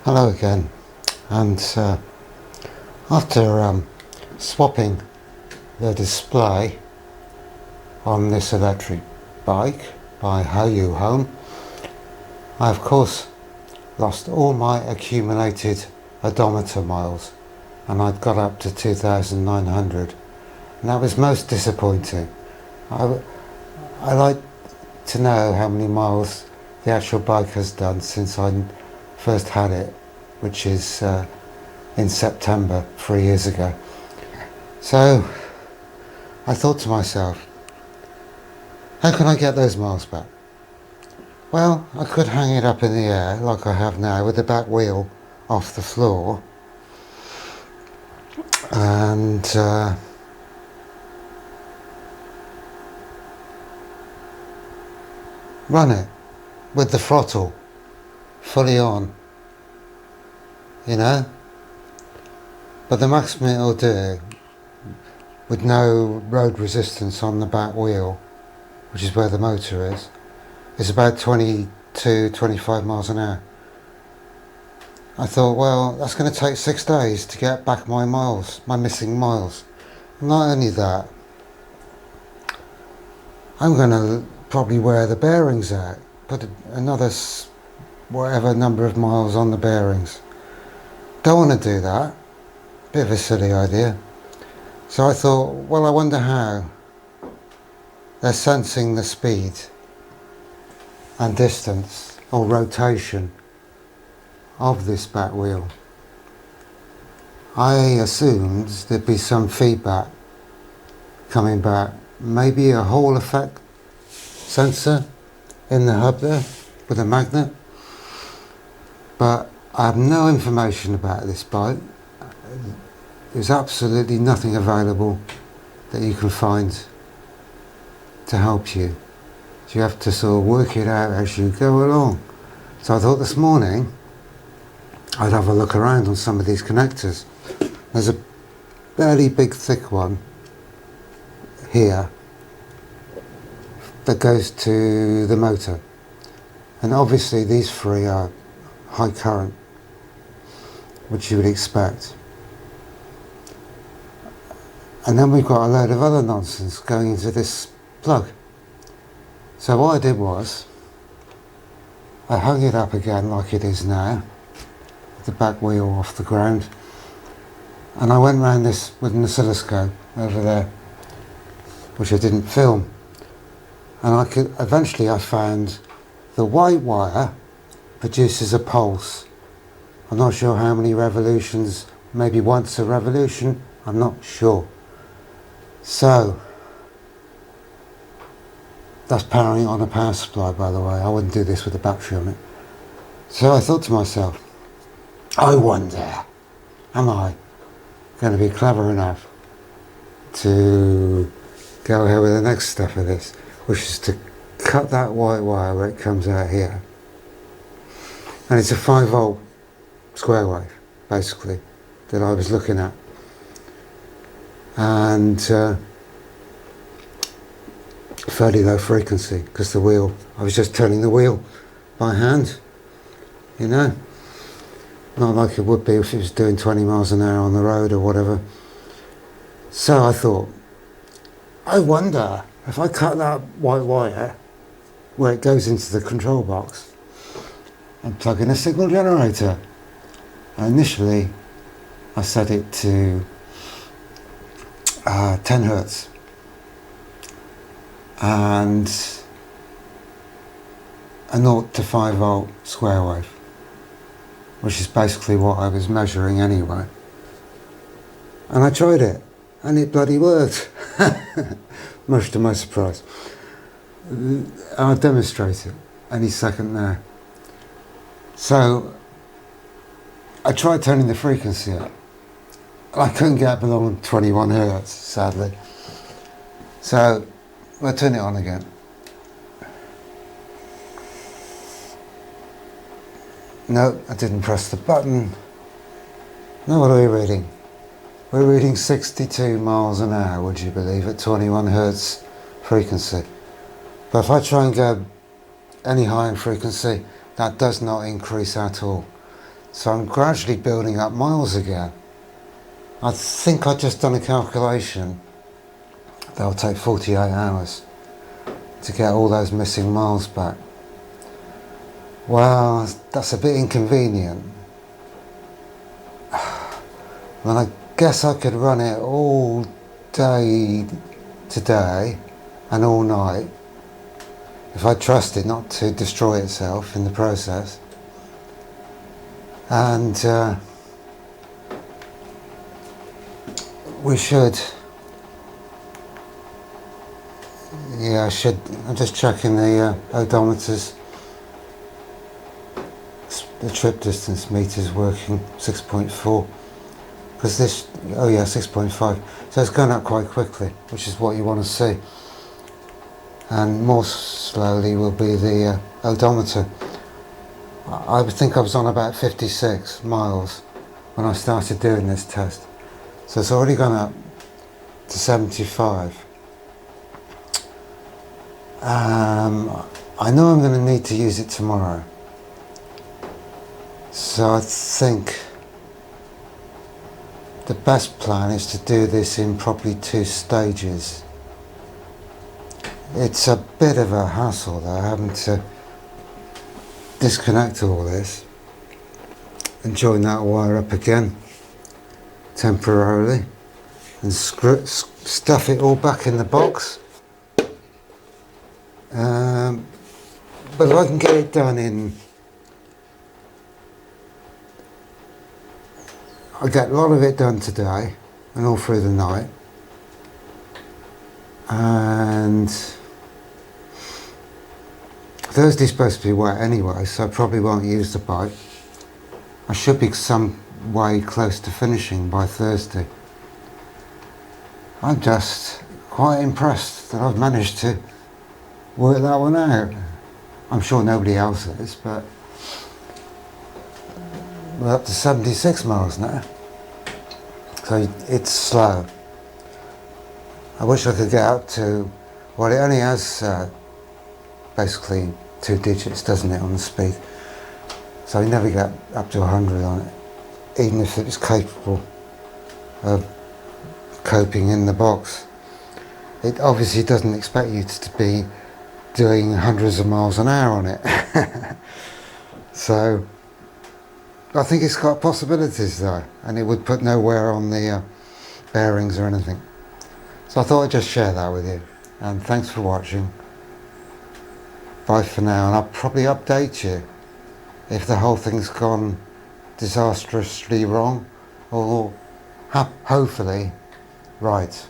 Hello again, and after swapping the display on this electric bike by Hoyu Home, I of course lost all my accumulated odometer miles, and I'd got up to 2,900, and that was most disappointing. I like to know how many miles the actual bike has done since I first had it, which is in September 3 years ago. So I thought to myself, how can I get those miles back? Well, I could hang it up in the air like I have now with the back wheel off the floor and run it with the throttle fully on, you know, but the maximum it'll do with no road resistance on the back wheel, which is where the motor is about 22-25 miles an hour. I thought, well, that's going to take 6 days to get back my miles, my missing miles. Not only that, I'm going to probably wear the bearings out, put another whatever number of miles on the bearings. Don't want to do that. Bit of a silly idea. So I thought, well, I wonder how they're sensing the speed and distance or rotation of this back wheel. I assumed there'd be some feedback coming back, maybe a Hall effect sensor in the hub there with a magnet, but I have no information about this bike. There's absolutely nothing available that you can find to help you. So you have to sort of work it out as you go along. So I thought this morning I'd have a look around on some of these connectors. There's a fairly big thick one here that goes to the motor, and obviously these three are high current, which you would expect. And then we've got a load of other nonsense going into this plug. So what I did was, I hung it up again like it is now, the back wheel off the ground, and I went round this with an oscilloscope over there, which I didn't film, and eventually I found the white wire produces a pulse. I'm not sure how many revolutions, maybe once a revolution, I'm not sure. So that's powering on a power supply, by the way. I wouldn't do this with a battery on it. So I thought to myself, I wonder, am I going to be clever enough to go ahead with the next step of this, which is to cut that white wire where it comes out here. And it's a 5-volt square wave, basically, that I was looking at. And fairly low frequency, because the wheel, I was just turning the wheel by hand, you know. Not like it would be if it was doing 20 miles an hour on the road or whatever. So I thought, I wonder if I cut that white wire where it goes into the control box and plug in a signal generator. And initially I set it to 10 hertz and a 0 to 5 volt square wave, which is basically what I was measuring anyway. And I tried it, and it bloody worked, much to my surprise. I'll demonstrate it any second now. So I tried turning the frequency up. I couldn't get below 21 hertz, sadly. So we'll turn it on again. No, I didn't press the button. Now what are we reading? We're reading 62 miles an hour, would you believe, at 21 hertz frequency. But if I try and go any higher in frequency, that does not increase at all. So I'm gradually building up miles again. I think I've just done a calculation. That'll take 48 hours to get all those missing miles back. Well, that's a bit inconvenient. Well, I guess I could run it all day today and all night if I trust it not to destroy itself in the process. And we should, yeah, I'm just checking the odometers. The trip distance meter's working, 6.4. Because this, oh yeah, 6.5. So it's going up quite quickly, which is what you want to see. And more slowly will be the odometer. I would think I was on about 56 miles when I started doing this test. So it's already gone up to 75. I know I'm going to need to use it tomorrow. So I think the best plan is to do this in probably 2 stages. It's a bit of a hassle though, having to disconnect all this and join that wire up again temporarily and stuff it all back in the box. But if I can get it done I'll get a lot of it done today and all through the night, and Thursday's supposed to be wet anyway, so I probably won't use the bike. I should be some way close to finishing by Thursday. I'm just quite impressed that I've managed to work that one out. I'm sure nobody else is, but we're up to 76 miles now, so it's slow. I wish I could get up to, well, it only has basically 2 digits, doesn't it, on the speed, so you never get up to 100 on it, even if it was capable of coping in the box. It obviously doesn't expect you to be doing hundreds of miles an hour on it. So I think it's got possibilities though, and it would put no wear on the bearings or anything. So I thought I'd just share that with you, and thanks for watching. Bye for now, and I'll probably update you if the whole thing's gone disastrously wrong, or hopefully right.